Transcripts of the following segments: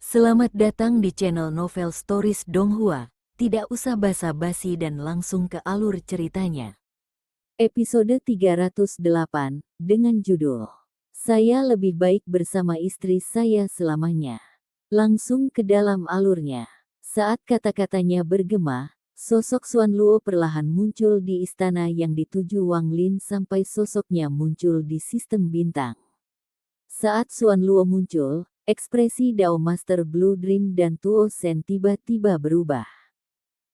Selamat datang di channel Novel Stories Donghua. Tidak usah basa-basi dan langsung ke alur ceritanya. Episode 308, dengan judul Saya Lebih Baik Bersama Istri Saya Selamanya. Langsung ke dalam alurnya. Saat kata-katanya bergema, sosok Xuan Luo perlahan muncul di istana yang dituju Wang Lin sampai sosoknya muncul di sistem bintang. Saat Xuan Luo muncul, ekspresi Dao Master Blue Dream dan Tuo Shen tiba-tiba berubah.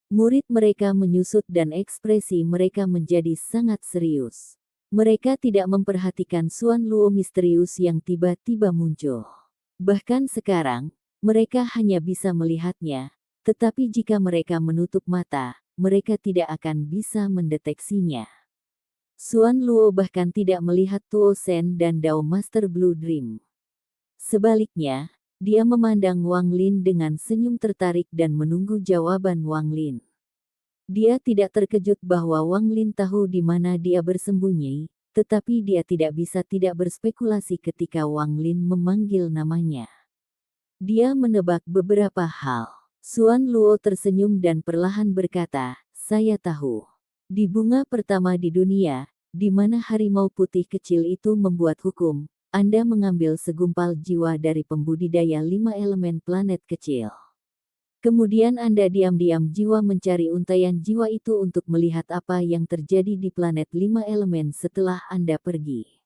Murid mereka menyusut dan ekspresi mereka menjadi sangat serius. Mereka tidak memperhatikan Xuan Luo misterius yang tiba-tiba muncul. Bahkan sekarang, mereka hanya bisa melihatnya, tetapi jika mereka menutup mata, mereka tidak akan bisa mendeteksinya. Xuan Luo bahkan tidak melihat Tuo Shen dan Dao Master Blue Dream. Sebaliknya, dia memandang Wang Lin dengan senyum tertarik dan menunggu jawaban Wang Lin. Dia tidak terkejut bahwa Wang Lin tahu di mana dia bersembunyi, tetapi dia tidak bisa tidak berspekulasi ketika Wang Lin memanggil namanya. Dia menebak beberapa hal. Xuan Luo tersenyum dan perlahan berkata, "Saya tahu. Di bunga pertama di dunia, di mana harimau putih kecil itu membuat hukum, Anda mengambil segumpal jiwa dari pembudidaya 5 elemen planet kecil. Kemudian Anda diam-diam jiwa mencari untaian jiwa itu untuk melihat apa yang terjadi di planet 5 elemen setelah Anda pergi."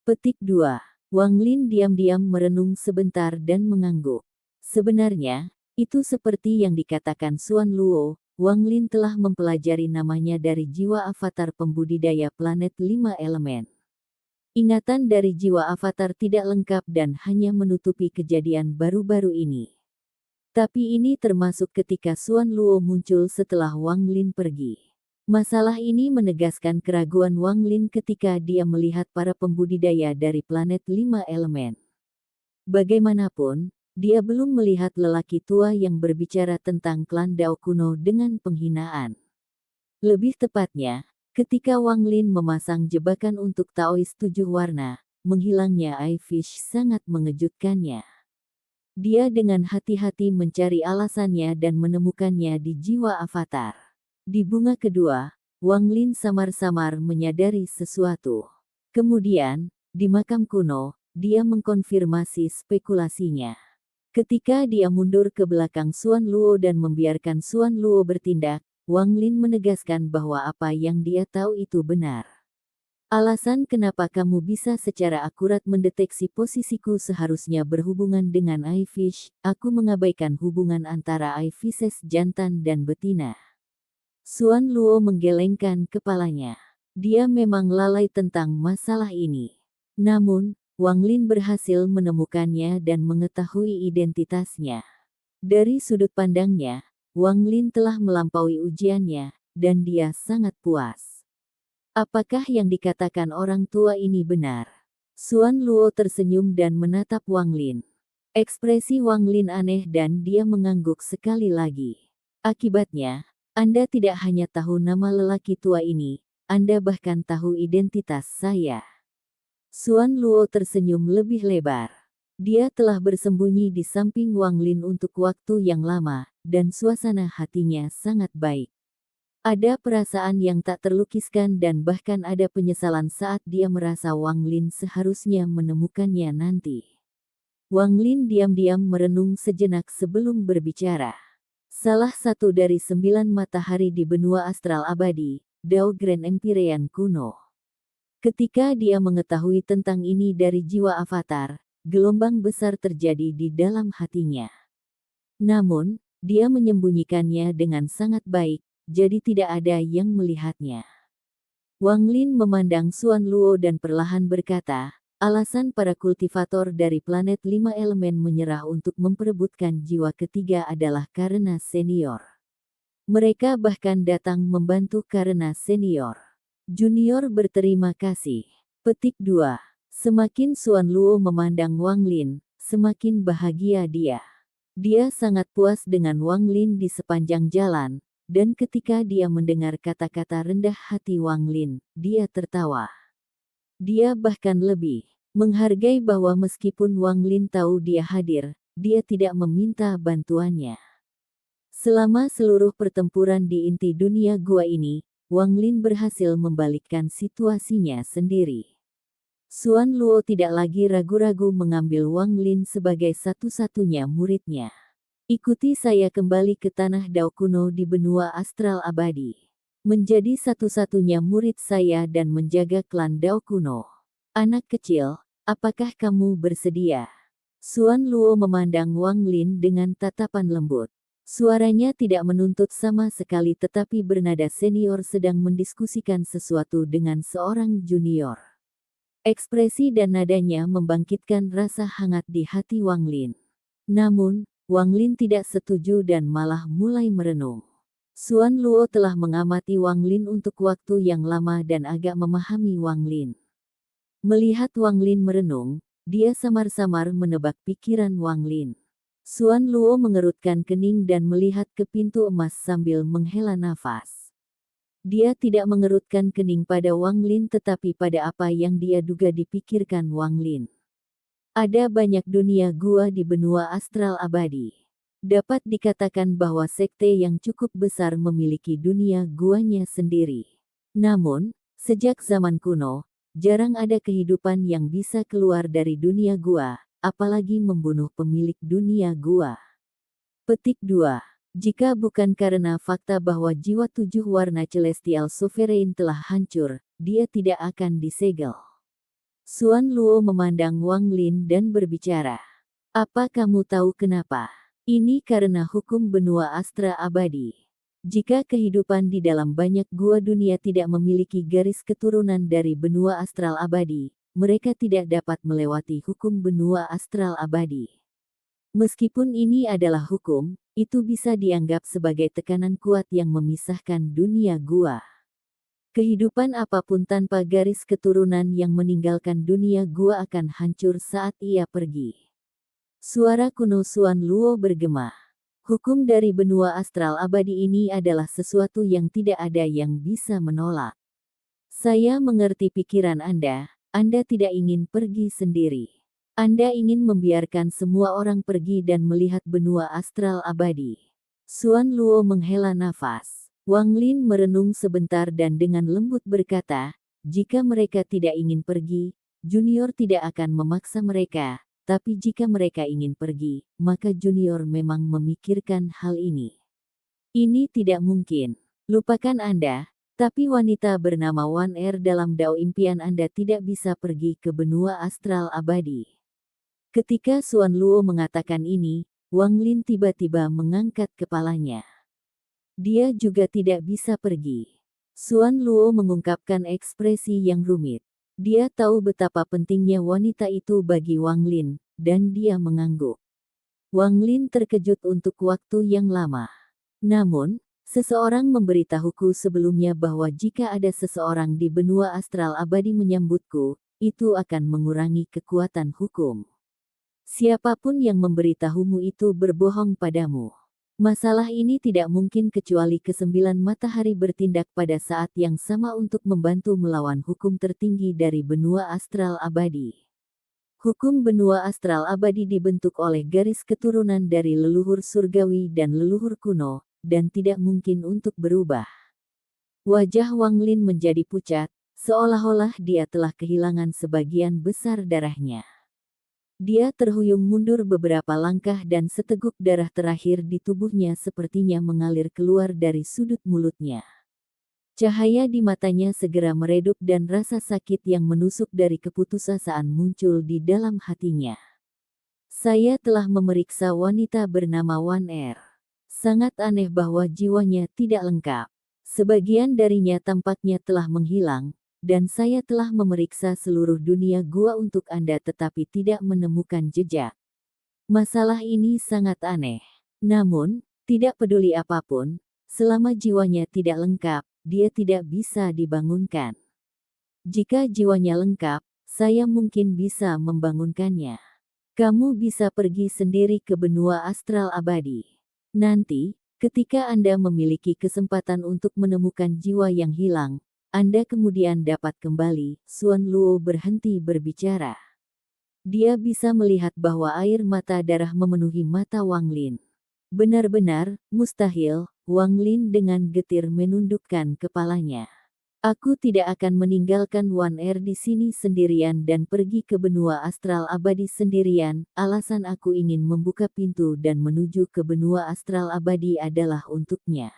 Petik 2. Wang Lin diam-diam merenung sebentar dan mengangguk. Sebenarnya, itu seperti yang dikatakan Xuan Luo, Wang Lin telah mempelajari namanya dari jiwa avatar pembudidaya planet 5 elemen. Ingatan dari jiwa avatar tidak lengkap dan hanya menutupi kejadian baru-baru ini. Tapi ini termasuk ketika Xuan Luo muncul setelah Wang Lin pergi. Masalah ini menegaskan keraguan Wang Lin ketika dia melihat para pembudidaya dari planet 5 elemen. Bagaimanapun, dia belum melihat lelaki tua yang berbicara tentang klan Dao kuno dengan penghinaan. Lebih tepatnya, ketika Wang Lin memasang jebakan untuk Taoist 7 warna, menghilangnya Eye Fish sangat mengejutkannya. Dia dengan hati-hati mencari alasannya dan menemukannya di jiwa avatar. Di bunga kedua, Wang Lin samar-samar menyadari sesuatu. Kemudian, di makam kuno, dia mengkonfirmasi spekulasinya. Ketika dia mundur ke belakang Xuan Luo dan membiarkan Xuan Luo bertindak, Wang Lin menegaskan bahwa apa yang dia tahu itu benar. "Alasan kenapa kamu bisa secara akurat mendeteksi posisiku seharusnya berhubungan dengan Eye Fish, aku mengabaikan hubungan antara Eye Fishes jantan dan betina." Xuan Luo menggelengkan kepalanya. Dia memang lalai tentang masalah ini. Namun, Wang Lin berhasil menemukannya dan mengetahui identitasnya. Dari sudut pandangnya, Wang Lin telah melampaui ujiannya, dan dia sangat puas. Apakah yang dikatakan orang tua ini benar? Xuan Luo tersenyum dan menatap Wang Lin. Ekspresi Wang Lin aneh dan dia mengangguk sekali lagi. "Akibatnya, Anda tidak hanya tahu nama lelaki tua ini, Anda bahkan tahu identitas saya." Xuan Luo tersenyum lebih lebar. Dia telah bersembunyi di samping Wang Lin untuk waktu yang lama, dan suasana hatinya sangat baik. Ada perasaan yang tak terlukiskan dan bahkan ada penyesalan saat dia merasa Wang Lin seharusnya menemukannya nanti. Wang Lin diam-diam merenung sejenak sebelum berbicara. Salah satu dari 9 matahari di benua astral abadi, Dao Grand Empyrean kuno. Ketika dia mengetahui tentang ini dari jiwa avatar, gelombang besar terjadi di dalam hatinya. Namun, dia menyembunyikannya dengan sangat baik, jadi tidak ada yang melihatnya. Wang Lin memandang Xuan Luo dan perlahan berkata, "Alasan para kultivator dari planet 5 elemen menyerah untuk memperebutkan jiwa ketiga adalah karena senior. Mereka bahkan datang membantu karena senior. Junior berterima kasih." Petik 2. Semakin Xuan Luo memandang Wang Lin, semakin bahagia dia. Dia sangat puas dengan Wang Lin di sepanjang jalan, dan ketika dia mendengar kata-kata rendah hati Wang Lin, dia tertawa. Dia bahkan lebih menghargai bahwa meskipun Wang Lin tahu dia hadir, dia tidak meminta bantuannya. Selama seluruh pertempuran di inti dunia gua ini, Wang Lin berhasil membalikkan situasinya sendiri. Xuan Luo tidak lagi ragu-ragu mengambil Wang Lin sebagai satu-satunya muridnya. Ikuti saya kembali ke tanah Dao kuno di benua astral abadi. Menjadi satu-satunya murid saya dan menjaga klan Dao kuno. Anak kecil, apakah kamu bersedia? Xuan Luo memandang Wang Lin dengan tatapan lembut. Suaranya tidak menuntut sama sekali tetapi bernada senior sedang mendiskusikan sesuatu dengan seorang junior. Ekspresi dan nadanya membangkitkan rasa hangat di hati Wang Lin. Namun, Wang Lin tidak setuju dan malah mulai merenung. Xuan Luo telah mengamati Wang Lin untuk waktu yang lama dan agak memahami Wang Lin. Melihat Wang Lin merenung, dia samar-samar menebak pikiran Wang Lin. Xuan Luo mengerutkan kening dan melihat ke pintu emas sambil menghela nafas. Dia tidak mengerutkan kening pada Wang Lin tetapi pada apa yang dia duga dipikirkan Wang Lin. Ada banyak dunia gua di benua astral abadi. Dapat dikatakan bahwa sekte yang cukup besar memiliki dunia guanya sendiri. Namun, sejak zaman kuno, jarang ada kehidupan yang bisa keluar dari dunia gua, apalagi membunuh pemilik dunia gua. Petik 2. Jika bukan karena fakta bahwa jiwa 7 warna celestial sovereign telah hancur, dia tidak akan disegel. Xuan Luo memandang Wang Lin dan berbicara. Apa kamu tahu kenapa? Ini karena hukum benua astra abadi. Jika kehidupan di dalam banyak gua dunia tidak memiliki garis keturunan dari benua astral abadi, mereka tidak dapat melewati hukum benua astral abadi. Meskipun ini adalah hukum, itu bisa dianggap sebagai tekanan kuat yang memisahkan dunia gua. Kehidupan apapun tanpa garis keturunan yang meninggalkan dunia gua akan hancur saat ia pergi. Suara kuno Xuan Luo bergema. Hukum dari benua astral abadi ini adalah sesuatu yang tidak ada yang bisa menolak. Saya mengerti pikiran Anda. Anda tidak ingin pergi sendiri. Anda ingin membiarkan semua orang pergi dan melihat benua astral abadi. Xuan Luo menghela nafas. Wang Lin merenung sebentar dan dengan lembut berkata, jika mereka tidak ingin pergi, junior tidak akan memaksa mereka, tapi jika mereka ingin pergi, maka junior memang memikirkan hal ini. Ini tidak mungkin. Lupakan Anda. Tapi wanita bernama Wan Er dalam dao impian Anda tidak bisa pergi ke benua astral abadi. Ketika Xuan Luo mengatakan ini, Wang Lin tiba-tiba mengangkat kepalanya. Dia juga tidak bisa pergi. Xuan Luo mengungkapkan ekspresi yang rumit. Dia tahu betapa pentingnya wanita itu bagi Wang Lin, dan dia mengangguk. Wang Lin terkejut untuk waktu yang lama. Namun, seseorang memberitahuku sebelumnya bahwa jika ada seseorang di benua astral abadi menyambutku, itu akan mengurangi kekuatan hukum. Siapapun yang memberitahumu itu berbohong padamu. Masalah ini tidak mungkin kecuali kesembilan matahari bertindak pada saat yang sama untuk membantu melawan hukum tertinggi dari benua astral abadi. Hukum benua astral abadi dibentuk oleh garis keturunan dari leluhur surgawi dan leluhur kuno, dan tidak mungkin untuk berubah. Wajah Wang Lin menjadi pucat, seolah-olah dia telah kehilangan sebagian besar darahnya. Dia terhuyung mundur beberapa langkah dan seteguk darah terakhir di tubuhnya sepertinya mengalir keluar dari sudut mulutnya. Cahaya di matanya segera meredup dan rasa sakit yang menusuk dari keputusasaan muncul di dalam hatinya. Saya telah memeriksa wanita bernama Wan Er. Sangat aneh bahwa jiwanya tidak lengkap. Sebagian darinya tampaknya telah menghilang, dan saya telah memeriksa seluruh dunia gua untuk Anda tetapi tidak menemukan jejak. Masalah ini sangat aneh. Namun, tidak peduli apapun, selama jiwanya tidak lengkap, dia tidak bisa dibangunkan. Jika jiwanya lengkap, saya mungkin bisa membangunkannya. Kamu bisa pergi sendiri ke benua astral abadi. Nanti, ketika Anda memiliki kesempatan untuk menemukan jiwa yang hilang, Anda kemudian dapat kembali. Xuan Luo berhenti berbicara. Dia bisa melihat bahwa air mata darah memenuhi mata Wang Lin. Benar-benar mustahil, Wang Lin dengan getir menundukkan kepalanya. Aku tidak akan meninggalkan Wan Er di sini sendirian dan pergi ke benua astral abadi sendirian. Alasan aku ingin membuka pintu dan menuju ke benua astral abadi adalah untuknya.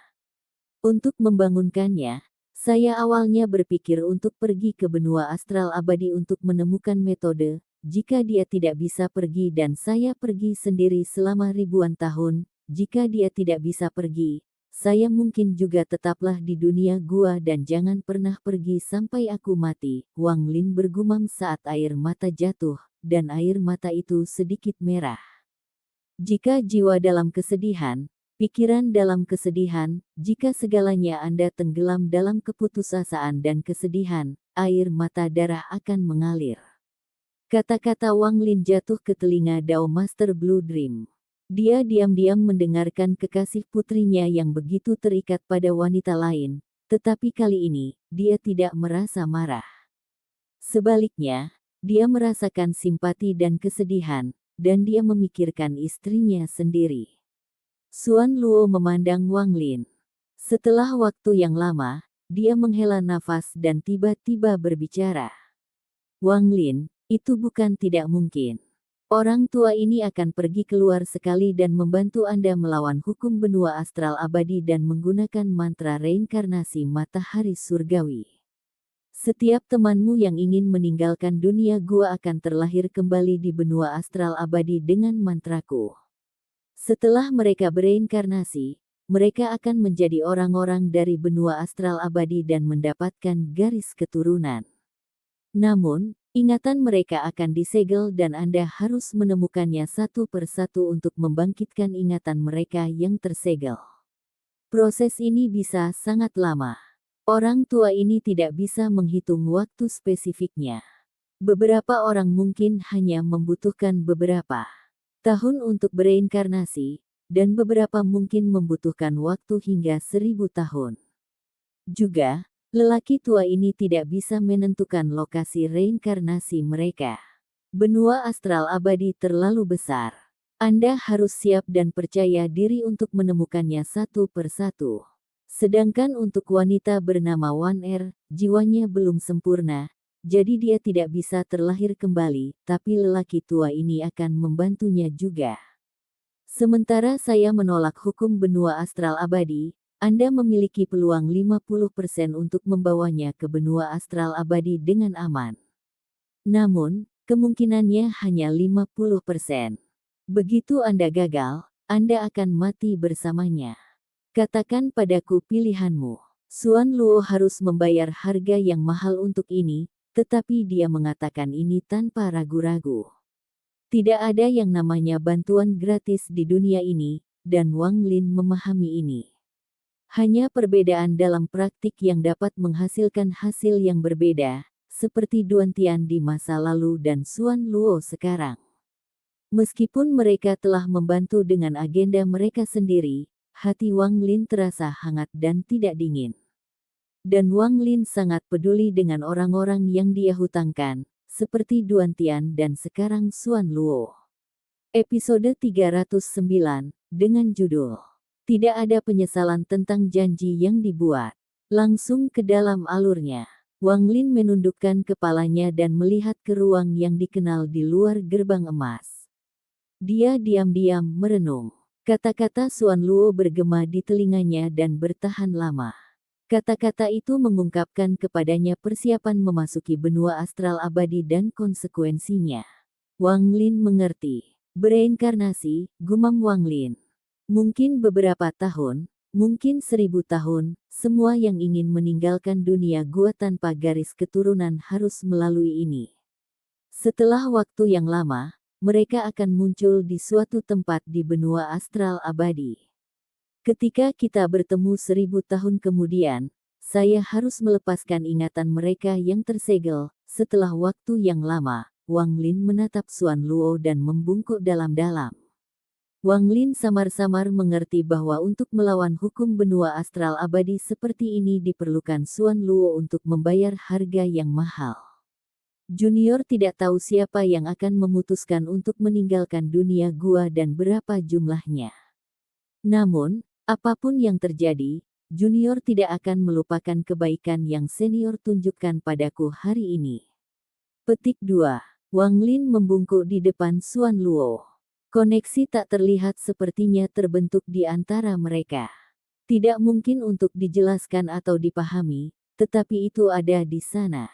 Untuk membangunkannya, saya awalnya berpikir untuk pergi ke benua astral abadi untuk menemukan metode. Jika dia tidak bisa pergi dan saya pergi sendiri selama ribuan tahun, jika dia tidak bisa pergi, saya mungkin juga tetaplah di dunia gua dan jangan pernah pergi sampai aku mati. Wang Lin bergumam saat air mata jatuh, dan air mata itu sedikit merah. Jika jiwa dalam kesedihan, pikiran dalam kesedihan, jika segalanya Anda tenggelam dalam keputusasaan dan kesedihan, air mata darah akan mengalir. Kata-kata Wang Lin jatuh ke telinga Dao Master Blue Dream. Dia diam-diam mendengarkan kekasih putrinya yang begitu terikat pada wanita lain, tetapi kali ini, dia tidak merasa marah. Sebaliknya, dia merasakan simpati dan kesedihan, dan dia memikirkan istrinya sendiri. Xuan Luo memandang Wang Lin. Setelah waktu yang lama, dia menghela nafas dan tiba-tiba berbicara. Wang Lin, itu bukan tidak mungkin. Orang tua ini akan pergi keluar sekali dan membantu Anda melawan hukum benua astral abadi dan menggunakan mantra reinkarnasi matahari surgawi. Setiap temanmu yang ingin meninggalkan dunia gua akan terlahir kembali di benua astral abadi dengan mantraku. Setelah mereka bereinkarnasi, mereka akan menjadi orang-orang dari benua astral abadi dan mendapatkan garis keturunan. Namun, ingatan mereka akan disegel dan Anda harus menemukannya satu persatu untuk membangkitkan ingatan mereka yang tersegel. Proses ini bisa sangat lama. Orang tua ini tidak bisa menghitung waktu spesifiknya. Beberapa orang mungkin hanya membutuhkan beberapa tahun untuk bereinkarnasi, dan beberapa mungkin membutuhkan waktu hingga 1000 tahun. Juga, lelaki tua ini tidak bisa menentukan lokasi reinkarnasi mereka. Benua astral abadi terlalu besar. Anda harus siap dan percaya diri untuk menemukannya satu persatu. Sedangkan untuk wanita bernama Wan Er, jiwanya belum sempurna, jadi dia tidak bisa terlahir kembali, tapi lelaki tua ini akan membantunya juga. Sementara saya menolak hukum benua astral abadi, Anda memiliki peluang 50% untuk membawanya ke benua astral abadi dengan aman. Namun, kemungkinannya hanya 50%. Begitu Anda gagal, Anda akan mati bersamanya. Katakan padaku pilihanmu. Xuan Luo harus membayar harga yang mahal untuk ini, tetapi dia mengatakan ini tanpa ragu-ragu. Tidak ada yang namanya bantuan gratis di dunia ini, dan Wang Lin memahami ini. Hanya perbedaan dalam praktik yang dapat menghasilkan hasil yang berbeda, seperti Duan Tian di masa lalu dan Xuan Luo sekarang. Meskipun mereka telah membantu dengan agenda mereka sendiri, hati Wang Lin terasa hangat dan tidak dingin. Dan Wang Lin sangat peduli dengan orang-orang yang dia hutangkan, seperti Duan Tian dan sekarang Xuan Luo. Episode 309, dengan judul Tidak ada penyesalan tentang janji yang dibuat. Langsung ke dalam alurnya. Wang Lin menundukkan kepalanya dan melihat ke ruang yang dikenal di luar gerbang emas. Dia diam-diam merenung. Kata-kata Xuan Luo bergema di telinganya dan bertahan lama. Kata-kata itu mengungkapkan kepadanya persiapan memasuki benua astral abadi dan konsekuensinya. Wang Lin mengerti. Bereinkarnasi, gumam Wang Lin. Mungkin beberapa tahun, mungkin 1000 tahun, semua yang ingin meninggalkan dunia gua tanpa garis keturunan harus melalui ini. Setelah waktu yang lama, mereka akan muncul di suatu tempat di benua astral abadi. Ketika kita bertemu 1000 tahun kemudian, saya harus melepaskan ingatan mereka yang tersegel. Setelah waktu yang lama, Wang Lin menatap Xuan Luo dan membungkuk dalam-dalam. Wang Lin samar-samar mengerti bahwa untuk melawan hukum benua astral abadi seperti ini diperlukan Xuan Luo untuk membayar harga yang mahal. Junior tidak tahu siapa yang akan memutuskan untuk meninggalkan dunia gua dan berapa jumlahnya. Namun, apapun yang terjadi, Junior tidak akan melupakan kebaikan yang senior tunjukkan padaku hari ini. Petik 2. Wang Lin membungkuk di depan Xuan Luo. Koneksi tak terlihat sepertinya terbentuk di antara mereka. Tidak mungkin untuk dijelaskan atau dipahami, tetapi itu ada di sana.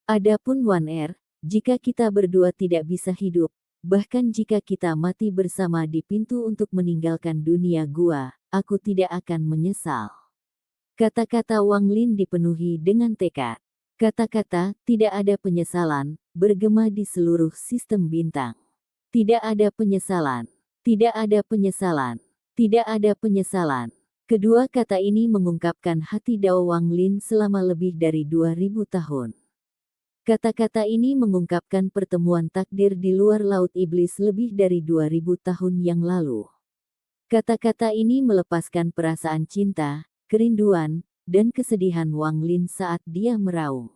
Adapun Wan Er, jika kita berdua tidak bisa hidup, bahkan jika kita mati bersama di pintu untuk meninggalkan dunia gua, aku tidak akan menyesal. Kata-kata Wang Lin dipenuhi dengan tekad. Kata-kata, tidak ada penyesalan, bergema di seluruh sistem bintang. Tidak ada penyesalan. Tidak ada penyesalan. Tidak ada penyesalan. Kedua kata ini mengungkapkan hati Dao Wang Lin selama lebih dari 2000 tahun. Kata-kata ini mengungkapkan pertemuan takdir di luar laut iblis lebih dari 2000 tahun yang lalu. Kata-kata ini melepaskan perasaan cinta, kerinduan, dan kesedihan Wang Lin saat dia meraung.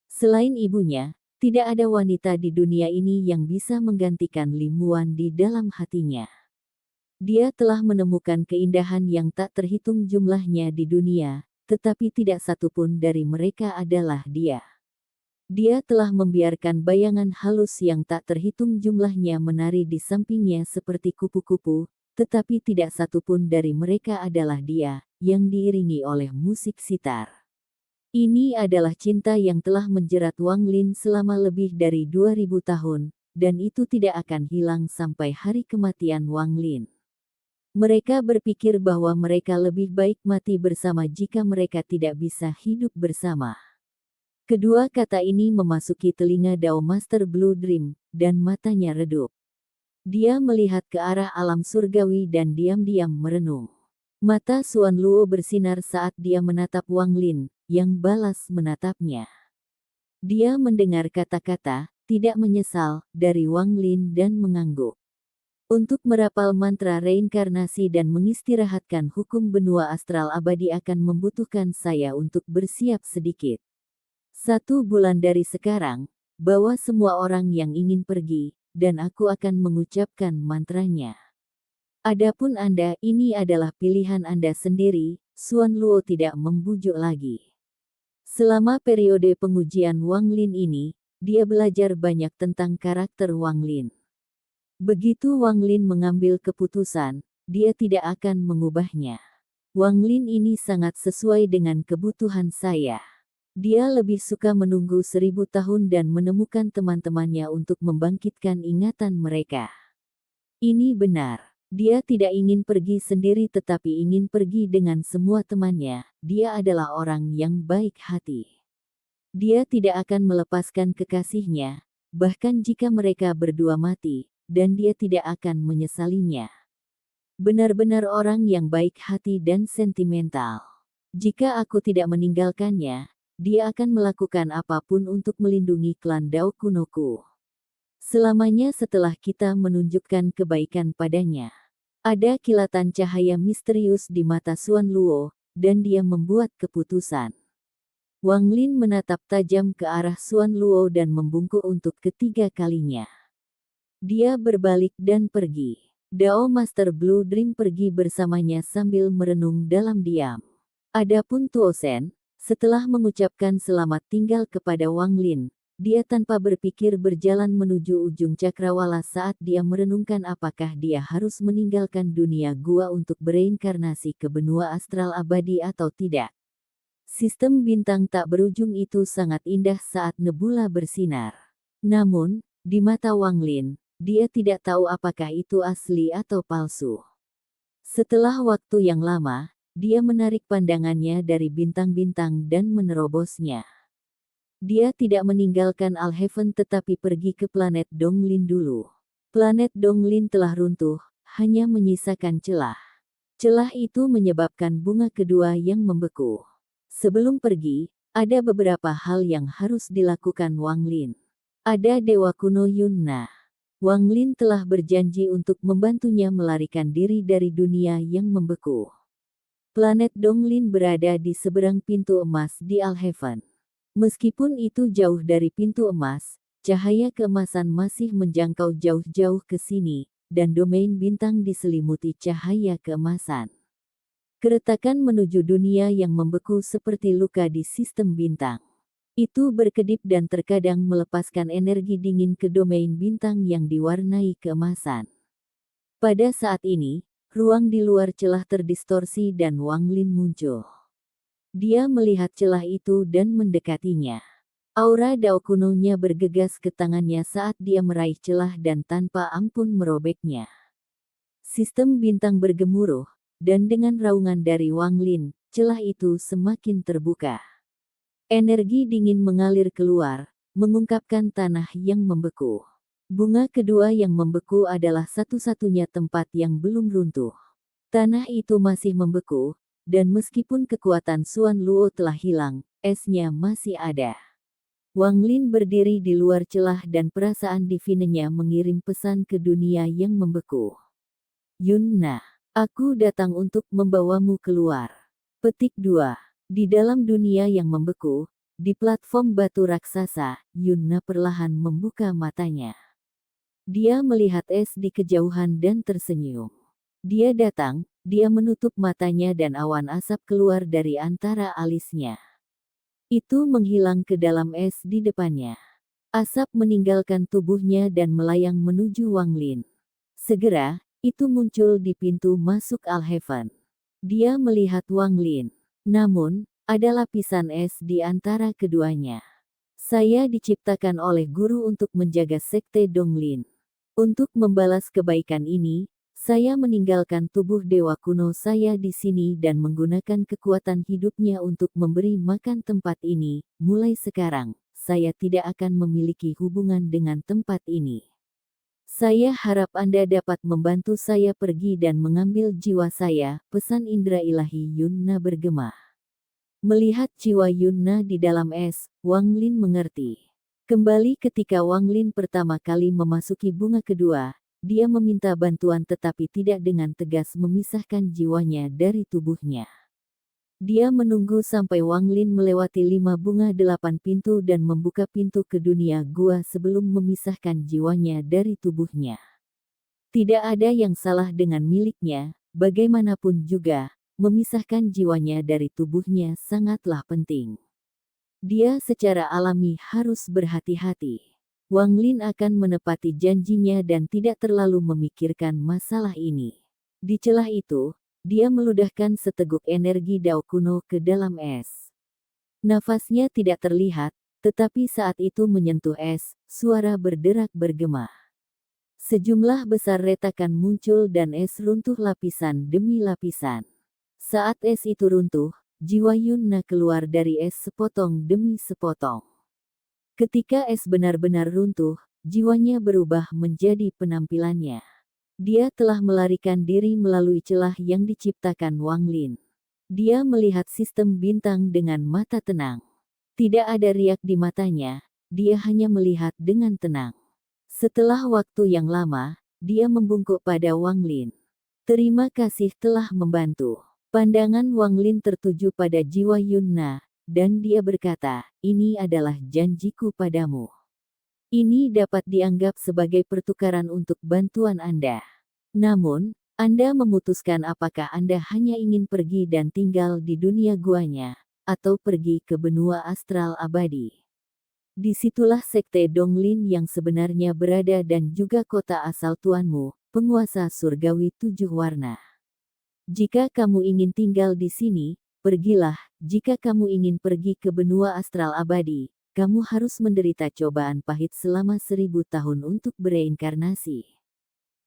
Selain ibunya, tidak ada wanita di dunia ini yang bisa menggantikan Lim Wuan di dalam hatinya. Dia telah menemukan keindahan yang tak terhitung jumlahnya di dunia, tetapi tidak satupun dari mereka adalah dia. Dia telah membiarkan bayangan halus yang tak terhitung jumlahnya menari di sampingnya seperti kupu-kupu, tetapi tidak satupun dari mereka adalah dia, yang diiringi oleh musik sitar. Ini adalah cinta yang telah menjerat Wang Lin selama lebih dari 2000 tahun, dan itu tidak akan hilang sampai hari kematian Wang Lin. Mereka berpikir bahwa mereka lebih baik mati bersama jika mereka tidak bisa hidup bersama. Kedua kata ini memasuki telinga Dao Master Blue Dream, dan matanya redup. Dia melihat ke arah alam surgawi dan diam-diam merenung. Mata Xuan Luo bersinar saat dia menatap Wang Lin, yang balas menatapnya. Dia mendengar kata-kata, tidak menyesal, dari Wang Lin dan mengangguk. Untuk merapal mantra reinkarnasi dan mengistirahatkan hukum benua astral abadi akan membutuhkan saya untuk bersiap sedikit. 1 bulan dari sekarang, bawa semua orang yang ingin pergi, dan aku akan mengucapkan mantranya. Adapun Anda, ini adalah pilihan Anda sendiri, Xuan Luo tidak membujuk lagi. Selama periode pengujian Wang Lin ini, dia belajar banyak tentang karakter Wang Lin. Begitu Wang Lin mengambil keputusan, dia tidak akan mengubahnya. Wang Lin ini sangat sesuai dengan kebutuhan saya. Dia lebih suka menunggu 1000 tahun dan menemukan teman-temannya untuk membangkitkan ingatan mereka. Ini benar. Dia tidak ingin pergi sendiri tetapi ingin pergi dengan semua temannya. Dia adalah orang yang baik hati. Dia tidak akan melepaskan kekasihnya, bahkan jika mereka berdua mati, dan dia tidak akan menyesalinya. Benar-benar orang yang baik hati dan sentimental. Jika aku tidak meninggalkannya, dia akan melakukan apapun untuk melindungi klan Dao kunoku. Selamanya setelah kita menunjukkan kebaikan padanya. Ada kilatan cahaya misterius di mata Xuan Luo, dan dia membuat keputusan. Wang Lin menatap tajam ke arah Xuan Luo dan membungkuk untuk ketiga kalinya. Dia berbalik dan pergi. Dao Master Blue Dream pergi bersamanya sambil merenung dalam diam. Adapun Tuo Shen, setelah mengucapkan selamat tinggal kepada Wang Lin, dia tanpa berpikir berjalan menuju ujung cakrawala saat dia merenungkan apakah dia harus meninggalkan dunia gua untuk bereinkarnasi ke benua astral abadi atau tidak. Sistem bintang tak berujung itu sangat indah saat nebula bersinar. Namun, di mata Wang Lin, dia tidak tahu apakah itu asli atau palsu. Setelah waktu yang lama, dia menarik pandangannya dari bintang-bintang dan menerobosnya. Dia tidak meninggalkan Alheaven tetapi pergi ke planet Donglin dulu. Planet Donglin telah runtuh, hanya menyisakan celah. Celah itu menyebabkan bunga kedua yang membeku. Sebelum pergi, ada beberapa hal yang harus dilakukan Wang Lin. Ada Dewa Kuno Yunna. Wang Lin telah berjanji untuk membantunya melarikan diri dari dunia yang membeku. Planet Donglin berada di seberang pintu emas di Alheaven. Meskipun itu jauh dari pintu emas, cahaya keemasan masih menjangkau jauh-jauh ke sini, dan domain bintang diselimuti cahaya keemasan. Keretakan menuju dunia yang membeku seperti luka di sistem bintang. Itu berkedip dan terkadang melepaskan energi dingin ke domain bintang yang diwarnai keemasan. Pada saat ini, ruang di luar celah terdistorsi dan Wang Lin muncul. Dia melihat celah itu dan mendekatinya. Aura Dao kunonya bergegas ke tangannya saat dia meraih celah dan tanpa ampun merobeknya. Sistem bintang bergemuruh, dan dengan raungan dari Wang Lin, celah itu semakin terbuka. Energi dingin mengalir keluar, mengungkapkan tanah yang membeku. Bunga kedua yang membeku adalah satu-satunya tempat yang belum runtuh. Tanah itu masih membeku, dan meskipun kekuatan Xuan Luo telah hilang, esnya masih ada. Wang Lin berdiri di luar celah dan perasaan divinenya mengirim pesan ke dunia yang membeku. Yunna, aku datang untuk membawamu keluar. Petik 2. Di dalam dunia yang membeku, di platform batu raksasa, Yunna perlahan membuka matanya. Dia melihat es di kejauhan dan tersenyum. Dia datang, dia menutup matanya dan awan asap keluar dari antara alisnya. Itu menghilang ke dalam es di depannya. Asap meninggalkan tubuhnya dan melayang menuju Wang Lin. Segera, itu muncul di pintu masuk Al-Heaven. Dia melihat Wang Lin. Namun, ada lapisan es di antara keduanya. Saya diciptakan oleh guru untuk menjaga sekte Donglin. Untuk membalas kebaikan ini, saya meninggalkan tubuh dewa kuno saya di sini dan menggunakan kekuatan hidupnya untuk memberi makan tempat ini. Mulai sekarang, saya tidak akan memiliki hubungan dengan tempat ini. Saya harap Anda dapat membantu saya pergi dan mengambil jiwa saya, pesan indera ilahi Yunna bergema. Melihat jiwa Yunna di dalam es, Wang Lin mengerti. Kembali ketika Wang Lin pertama kali memasuki bunga kedua, dia meminta bantuan tetapi tidak dengan tegas memisahkan jiwanya dari tubuhnya. Dia menunggu sampai Wang Lin melewati 5 bunga 8 pintu dan membuka pintu ke dunia gua sebelum memisahkan jiwanya dari tubuhnya. Tidak ada yang salah dengan miliknya, bagaimanapun juga, memisahkan jiwanya dari tubuhnya sangatlah penting. Dia secara alami harus berhati-hati. Wang Lin akan menepati janjinya dan tidak terlalu memikirkan masalah ini. Di celah itu, dia meludahkan seteguk energi Dao kuno ke dalam es. Nafasnya tidak terlihat, tetapi saat itu menyentuh es, suara berderak bergema. Sejumlah besar retakan muncul dan es runtuh lapisan demi lapisan. Saat es itu runtuh, jiwa Yunna keluar dari es sepotong demi sepotong. Ketika es benar-benar runtuh, jiwanya berubah menjadi penampilannya. Dia telah melarikan diri melalui celah yang diciptakan Wang Lin. Dia melihat sistem bintang dengan mata tenang. Tidak ada riak di matanya, dia hanya melihat dengan tenang. Setelah waktu yang lama, dia membungkuk pada Wang Lin. Terima kasih telah membantu. Pandangan Wang Lin tertuju pada jiwa Yunna, dan dia berkata, ini adalah janjiku padamu. Ini dapat dianggap sebagai pertukaran untuk bantuan Anda. Namun, Anda memutuskan apakah Anda hanya ingin pergi dan tinggal di dunia guanya, atau pergi ke benua astral abadi. Disitulah sekte Donglin yang sebenarnya berada dan juga kota asal tuanmu, penguasa surgawi 7 warna. Jika kamu ingin tinggal di sini, pergilah. Jika kamu ingin pergi ke benua astral abadi, kamu harus menderita cobaan pahit selama 1000 tahun untuk bereinkarnasi.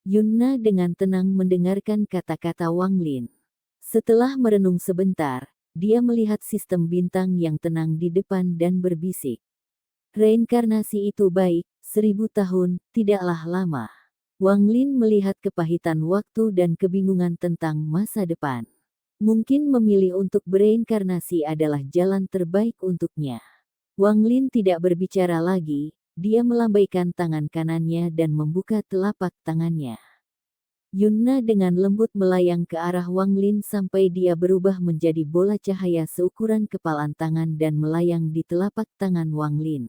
Yunna dengan tenang mendengarkan kata-kata Wang Lin. Setelah merenung sebentar, dia melihat sistem bintang yang tenang di depan dan berbisik. Reinkarnasi itu baik, 1000 tahun, tidaklah lama. Wang Lin melihat kepahitan waktu dan kebingungan tentang masa depan. Mungkin memilih untuk bereinkarnasi adalah jalan terbaik untuknya. Wang Lin tidak berbicara lagi, dia melambaikan tangan kanannya dan membuka telapak tangannya. Yunna dengan lembut melayang ke arah Wang Lin sampai dia berubah menjadi bola cahaya seukuran kepalan tangan dan melayang di telapak tangan Wang Lin.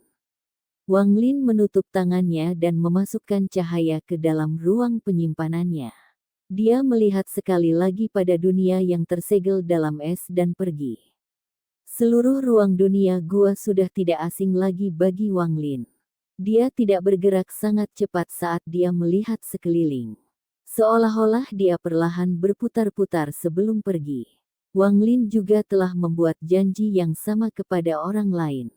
Wang Lin menutup tangannya dan memasukkan cahaya ke dalam ruang penyimpanannya. Dia melihat sekali lagi pada dunia yang tersegel dalam es dan pergi. Seluruh ruang dunia gua sudah tidak asing lagi bagi Wang Lin. Dia tidak bergerak sangat cepat saat dia melihat sekeliling. Seolah-olah dia perlahan berputar-putar sebelum pergi. Wang Lin juga telah membuat janji yang sama kepada orang lain.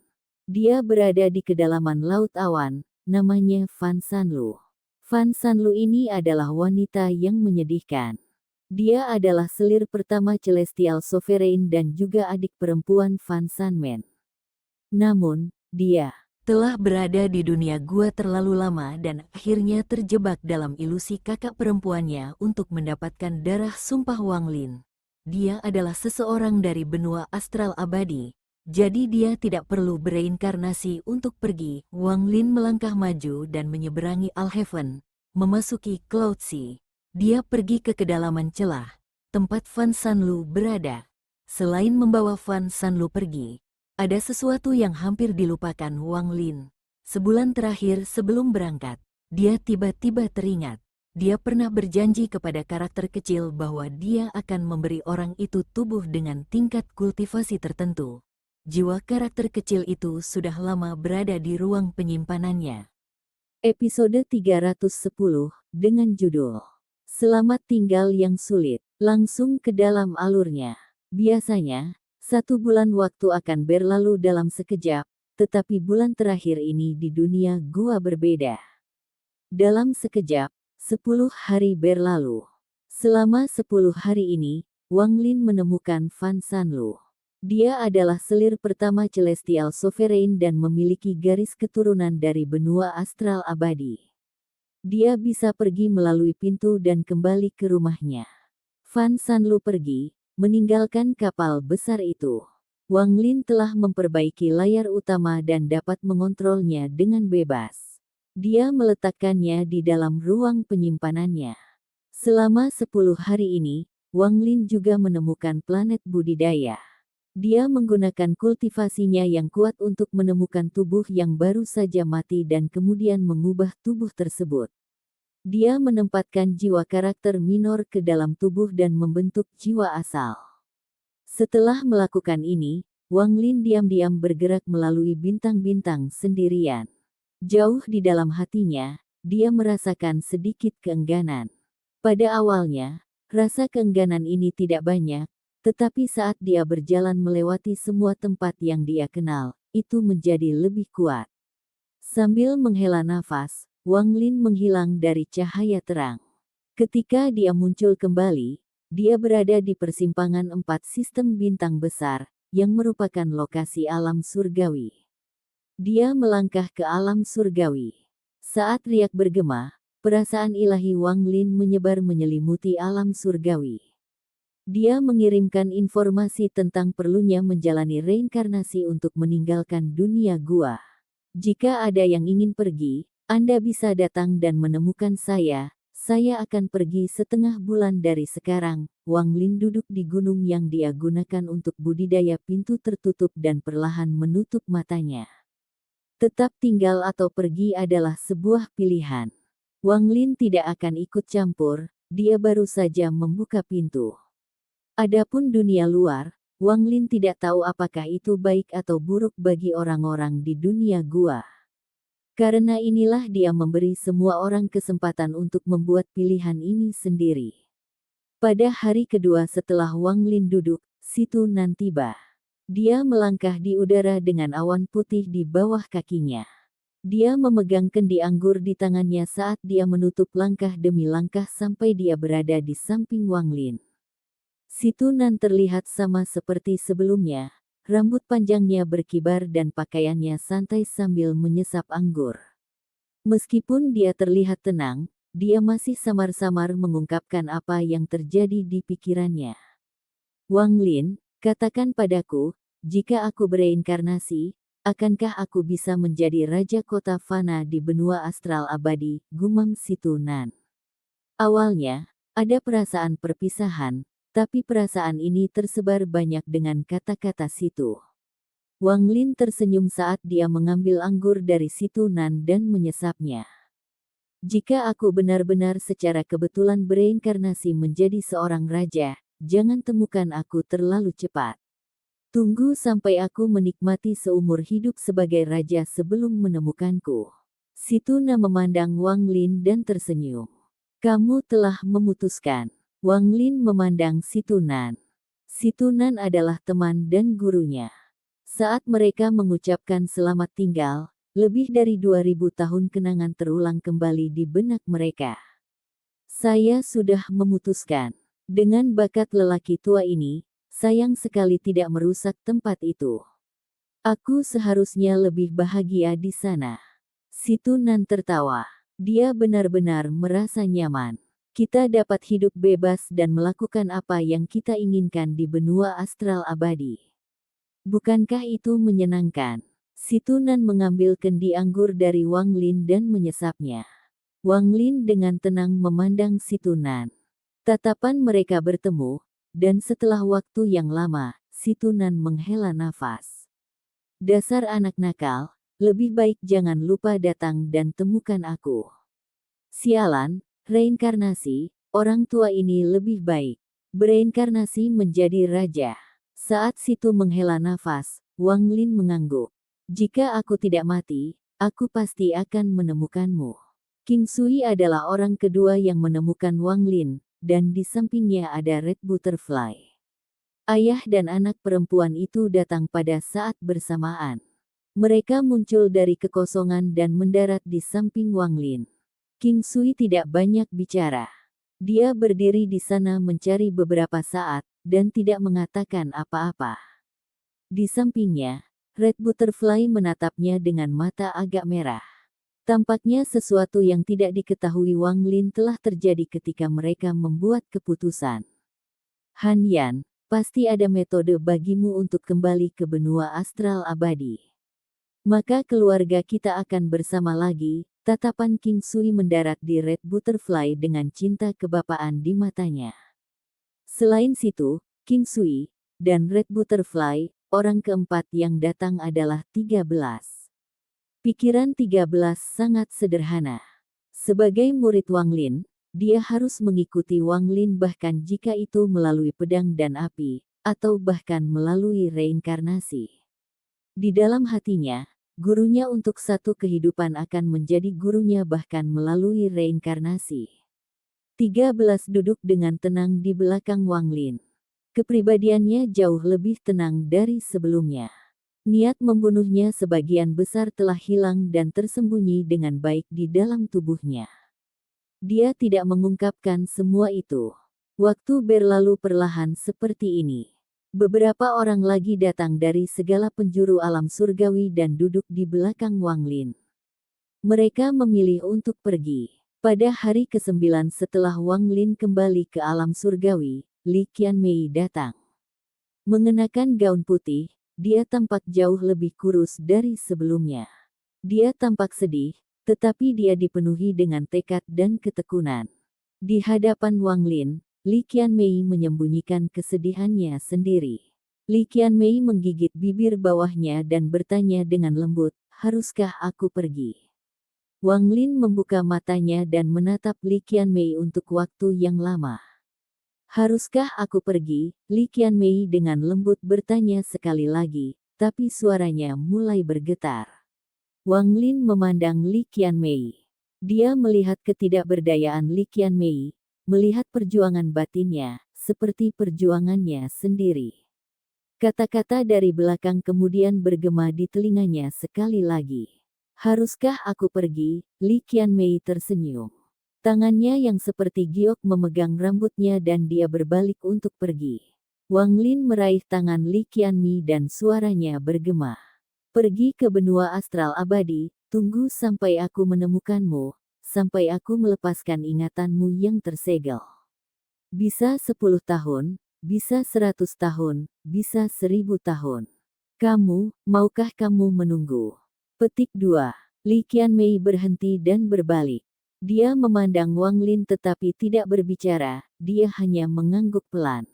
Dia berada di kedalaman laut awan, namanya Fan Sanlu. Fan Sanlu ini adalah wanita yang menyedihkan. Dia adalah selir pertama Celestial Sovereign dan juga adik perempuan Fan Sanmen. Namun, dia telah berada di dunia gua terlalu lama dan akhirnya terjebak dalam ilusi kakak perempuannya untuk mendapatkan darah sumpah Wang Lin. Dia adalah seseorang dari benua astral abadi, jadi dia tidak perlu bereinkarnasi untuk pergi. Wang Lin melangkah maju dan menyeberangi Alheaven, memasuki Cloud Sea. Dia pergi ke kedalaman celah, tempat Fan Sanlu berada. Selain membawa Fan Sanlu pergi, ada sesuatu yang hampir dilupakan Wang Lin. Sebulan terakhir sebelum berangkat, dia tiba-tiba teringat. Dia pernah berjanji kepada karakter kecil bahwa dia akan memberi orang itu tubuh dengan tingkat kultivasi tertentu. Jiwa karakter kecil itu sudah lama berada di ruang penyimpanannya. Episode 310 dengan judul Selamat Tinggal yang Sulit, langsung ke dalam alurnya. Biasanya, 1 bulan waktu akan berlalu dalam sekejap, tetapi bulan terakhir ini di dunia gua berbeda. Dalam sekejap, 10 hari berlalu. Selama 10 hari ini, Wang Lin menemukan Fan Sanlu. Dia adalah selir pertama Celestial Sovereign dan memiliki garis keturunan dari benua astral abadi. Dia bisa pergi melalui pintu dan kembali ke rumahnya. Fan Sanlu pergi, meninggalkan kapal besar itu. Wang Lin telah memperbaiki layar utama dan dapat mengontrolnya dengan bebas. Dia meletakkannya di dalam ruang penyimpanannya. Selama 10 hari ini, Wang Lin juga menemukan planet budidaya. Dia menggunakan kultivasinya yang kuat untuk menemukan tubuh yang baru saja mati dan kemudian mengubah tubuh tersebut. Dia menempatkan jiwa karakter minor ke dalam tubuh dan membentuk jiwa asal. Setelah melakukan ini, Wang Lin diam-diam bergerak melalui bintang-bintang sendirian. Jauh di dalam hatinya, dia merasakan sedikit keengganan. Pada awalnya, rasa keengganan ini tidak banyak, tetapi saat dia berjalan melewati semua tempat yang dia kenal, itu menjadi lebih kuat. Sambil menghela nafas, Wang Lin menghilang dari cahaya terang. Ketika dia muncul kembali, dia berada di persimpangan 4 sistem bintang besar, yang merupakan lokasi alam surgawi. Dia melangkah ke alam surgawi. Saat riak bergema, perasaan ilahi Wang Lin menyebar menyelimuti alam surgawi. Dia mengirimkan informasi tentang perlunya menjalani reinkarnasi untuk meninggalkan dunia gua. Jika ada yang ingin pergi, Anda bisa datang dan menemukan saya akan pergi setengah bulan dari sekarang. Wang Lin duduk di gunung yang dia gunakan untuk budidaya pintu tertutup dan perlahan menutup matanya. Tetap tinggal atau pergi adalah sebuah pilihan. Wang Lin tidak akan ikut campur, dia baru saja membuka pintu. Adapun dunia luar, Wang Lin tidak tahu apakah itu baik atau buruk bagi orang-orang di dunia gua. Karena inilah dia memberi semua orang kesempatan untuk membuat pilihan ini sendiri. Pada hari kedua setelah Wang Lin duduk, Situ Nan tiba. Dia melangkah di udara dengan awan putih di bawah kakinya. Dia memegang kendi anggur di tangannya saat dia menutup langkah demi langkah sampai dia berada di samping Wang Lin. Situ Nan terlihat sama seperti sebelumnya, rambut panjangnya berkibar dan pakaiannya santai sambil menyesap anggur. Meskipun dia terlihat tenang, dia masih samar-samar mengungkapkan apa yang terjadi di pikirannya. Wang Lin, katakan padaku, jika aku bereinkarnasi, akankah aku bisa menjadi raja kota fana di benua astral abadi, gumam Situ Nan. Awalnya, Ada perasaan perpisahan, tapi perasaan ini tersebar banyak dengan kata-kata situ. Wang Lin tersenyum saat dia mengambil anggur dari situ Nan dan menyesapnya. Jika aku benar-benar secara kebetulan bereinkarnasi menjadi seorang raja, jangan temukan aku terlalu cepat. Tunggu sampai aku menikmati seumur hidup sebagai raja sebelum menemukanku. Situna memandang Wang Lin dan tersenyum. Kamu telah memutuskan. Wang Lin memandang Situnan. Situnan adalah teman dan gurunya. Saat mereka mengucapkan selamat tinggal, lebih dari 2000 tahun kenangan terulang kembali di benak mereka. Saya sudah memutuskan. Dengan bakat lelaki tua ini, sayang sekali tidak merusak tempat itu. Aku seharusnya lebih bahagia di sana. Situnan tertawa. Dia benar-benar merasa nyaman. Kita dapat hidup bebas dan melakukan apa yang kita inginkan di benua astral abadi. Bukankah itu menyenangkan? Situnan mengambil kendi anggur dari Wang Lin dan menyesapnya. Wang Lin dengan tenang memandang Situnan. Tatapan mereka bertemu, dan setelah waktu yang lama, Situnan menghela nafas. Dasar anak nakal, lebih baik jangan lupa datang dan temukan aku. Sialan, reinkarnasi, orang tua ini lebih baik. Bereinkarnasi menjadi raja. Saat Situ menghela nafas, Wang Lin mengangguk. Jika aku tidak mati, aku pasti akan menemukanmu. King Sui adalah orang kedua yang menemukan Wang Lin, dan di sampingnya ada Red Butterfly. Ayah dan anak perempuan itu datang pada saat bersamaan. Mereka muncul dari kekosongan dan mendarat di samping Wang Lin. King Sui tidak banyak bicara. Dia berdiri di sana mencari beberapa saat, dan tidak mengatakan apa-apa. Di sampingnya, Red Butterfly menatapnya dengan mata agak merah. Tampaknya sesuatu yang tidak diketahui Wang Lin telah terjadi ketika mereka membuat keputusan. Han Yan, pasti ada metode bagimu untuk kembali ke benua astral abadi. Maka keluarga kita akan bersama lagi. Tatapan King Sui mendarat di Red Butterfly dengan cinta kebapaan di matanya. Selain situ, King Sui dan Red Butterfly, orang keempat yang datang adalah 13. Pikiran 13 sangat sederhana. Sebagai murid Wang Lin, dia harus mengikuti Wang Lin bahkan jika itu melalui pedang dan api, atau bahkan melalui reinkarnasi. Di dalam hatinya, gurunya untuk satu kehidupan akan menjadi gurunya bahkan melalui reinkarnasi. 13 duduk dengan tenang di belakang Wang Lin. Kepribadiannya jauh lebih tenang dari sebelumnya. Niat membunuhnya sebagian besar telah hilang dan tersembunyi dengan baik di dalam tubuhnya. Dia tidak mengungkapkan semua itu. Waktu berlalu perlahan seperti ini. Beberapa orang lagi datang dari segala penjuru alam surgawi dan duduk di belakang Wang Lin. Mereka memilih untuk pergi. Pada hari ke-9 setelah Wang Lin kembali ke alam surgawi, Li Qianmei datang. Mengenakan gaun putih, dia tampak jauh lebih kurus dari sebelumnya. Dia tampak sedih, tetapi dia dipenuhi dengan tekad dan ketekunan. Di hadapan Wang Lin, Li Qianmei menyembunyikan kesedihannya sendiri. Li Qianmei menggigit bibir bawahnya dan bertanya dengan lembut, "Haruskah aku pergi?" Wang Lin membuka matanya dan menatap Li Qianmei untuk waktu yang lama. "Haruskah aku pergi?" Li Qianmei dengan lembut bertanya sekali lagi, tapi suaranya mulai bergetar. Wang Lin memandang Li Qianmei. Dia melihat ketidakberdayaan Li Qianmei, melihat perjuangan batinnya, seperti perjuangannya sendiri. Kata-kata dari belakang kemudian bergema di telinganya sekali lagi. "Haruskah aku pergi?" Li Qianmei tersenyum. Tangannya yang seperti giok memegang rambutnya dan dia berbalik untuk pergi. Wang Lin meraih tangan Li Qianmei dan suaranya bergema. "Pergi ke benua astral abadi, tunggu sampai aku menemukanmu, sampai aku melepaskan ingatanmu yang tersegel. Bisa 10 tahun, bisa 100 tahun, bisa 1000 tahun. Maukah kamu menunggu?" Petik 2. Li Qianmei berhenti dan berbalik. Dia memandang Wang Lin tetapi tidak berbicara, dia hanya mengangguk pelan.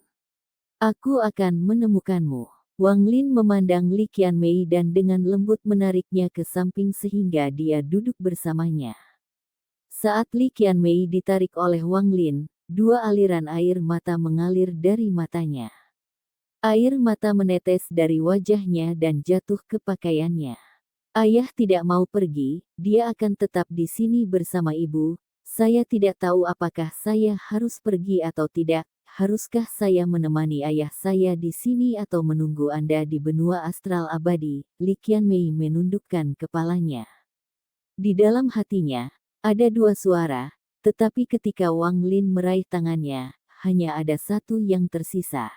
Aku akan menemukanmu. Wang Lin memandang Li Qianmei dan dengan lembut menariknya ke samping sehingga dia duduk bersamanya. Saat Li Qianmei ditarik oleh Wang Lin, dua aliran air mata mengalir dari matanya. Air mata menetes dari wajahnya dan jatuh ke pakaiannya. Ayah tidak mau pergi, dia akan tetap di sini bersama ibu. Saya tidak tahu apakah saya harus pergi atau tidak. Haruskah saya menemani ayah saya di sini atau menunggu Anda di benua astral abadi? Li Qianmei menundukkan kepalanya. Di dalam hatinya, ada dua suara, tetapi ketika Wang Lin meraih tangannya, hanya ada satu yang tersisa.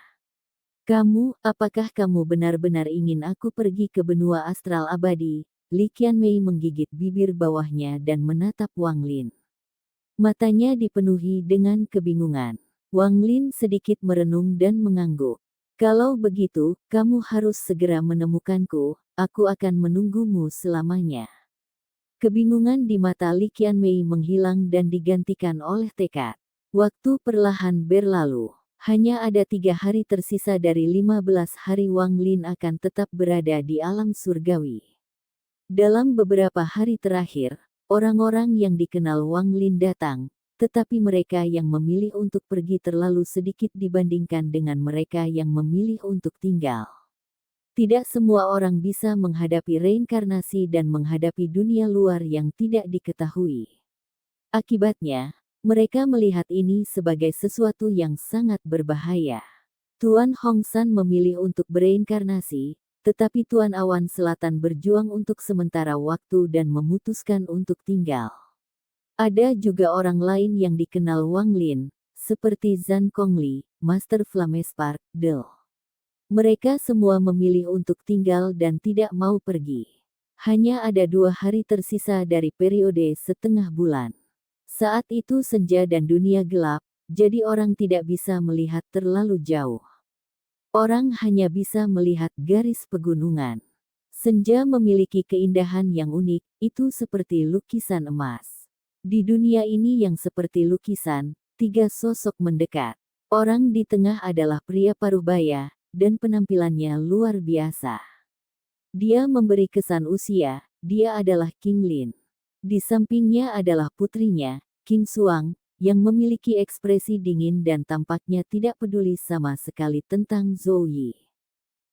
Apakah kamu benar-benar ingin aku pergi ke benua astral abadi? Li Qianmei menggigit bibir bawahnya dan menatap Wang Lin. Matanya dipenuhi dengan kebingungan. Wang Lin sedikit merenung dan mengangguk. Kalau begitu, kamu harus segera menemukanku, aku akan menunggumu selamanya. Kebingungan di mata Li Qianmei menghilang dan digantikan oleh tekad. Waktu perlahan berlalu. Hanya ada 3 hari tersisa dari 15 hari Wang Lin akan tetap berada di alam surgawi. Dalam beberapa hari terakhir, orang-orang yang dikenal Wang Lin datang, tetapi mereka yang memilih untuk pergi terlalu sedikit dibandingkan dengan mereka yang memilih untuk tinggal. Tidak semua orang bisa menghadapi reinkarnasi dan menghadapi dunia luar yang tidak diketahui. Akibatnya, mereka melihat ini sebagai sesuatu yang sangat berbahaya. Tuan Hongsan memilih untuk bereinkarnasi, tetapi Tuan Awan Selatan berjuang untuk sementara waktu dan memutuskan untuk tinggal. Ada juga orang lain yang dikenal Wang Lin, seperti Zhan Kongli, Master Flamespark, Del. Mereka semua memilih untuk tinggal dan tidak mau pergi. Hanya ada 2 hari tersisa dari periode setengah bulan. Saat itu senja dan dunia gelap, jadi orang tidak bisa melihat terlalu jauh. Orang hanya bisa melihat garis pegunungan. Senja memiliki keindahan yang unik, itu seperti lukisan emas. Di dunia ini yang seperti lukisan, 3 sosok mendekat. Orang di tengah adalah pria parubaya, dan penampilannya luar biasa. Dia memberi kesan usia, dia adalah King Lin. Di sampingnya adalah putrinya, King Xuang, yang memiliki ekspresi dingin dan tampaknya tidak peduli sama sekali tentang Zhou Yi.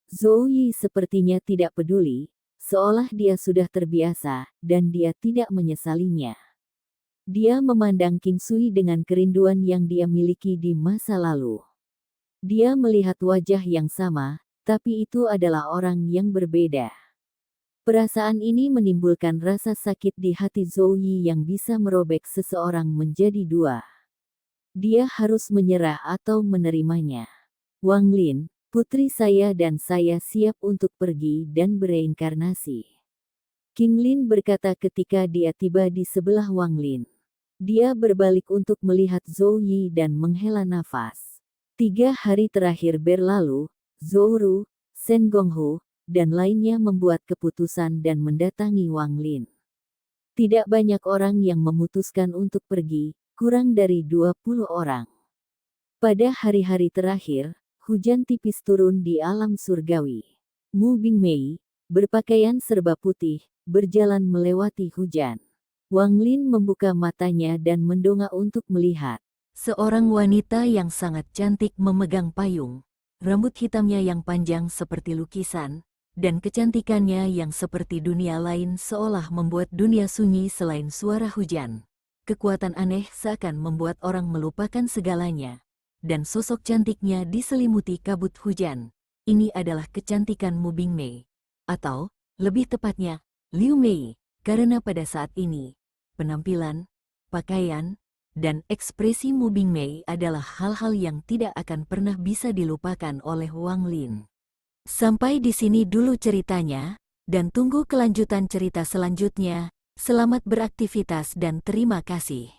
Zhou Yi sepertinya tidak peduli, seolah dia sudah terbiasa, dan dia tidak menyesalinya. Dia memandang King Sui dengan kerinduan yang dia miliki di masa lalu. Dia melihat wajah yang sama, tapi itu adalah orang yang berbeda. Perasaan ini menimbulkan rasa sakit di hati Zhou Yi yang bisa merobek seseorang menjadi 2. Dia harus menyerah atau menerimanya. Wang Lin, putri saya dan saya siap untuk pergi dan bereinkarnasi. King Lin berkata ketika dia tiba di sebelah Wang Lin. Dia berbalik untuk melihat Zhou Yi dan menghela nafas. 3 hari terakhir berlalu, Zhou Ru, Shen Gonghu, dan lainnya membuat keputusan dan mendatangi Wang Lin. Tidak banyak orang yang memutuskan untuk pergi, kurang dari 20 orang. Pada hari-hari terakhir, hujan tipis turun di alam surgawi. Mu Bingmei, berpakaian serba putih, berjalan melewati hujan. Wang Lin membuka matanya dan mendongak untuk melihat. Seorang wanita yang sangat cantik memegang payung. Rambut hitamnya yang panjang seperti lukisan, dan kecantikannya yang seperti dunia lain seolah membuat dunia sunyi selain suara hujan. Kekuatan aneh seakan membuat orang melupakan segalanya, dan sosok cantiknya diselimuti kabut hujan. Ini adalah kecantikan Mu Bingmei, atau, lebih tepatnya, Liu Mei, karena pada saat ini, penampilan, pakaian, dan ekspresi Mu Bingmei adalah hal-hal yang tidak akan pernah bisa dilupakan oleh Wang Lin. Sampai di sini dulu ceritanya, dan tunggu kelanjutan cerita selanjutnya. Selamat beraktivitas dan terima kasih.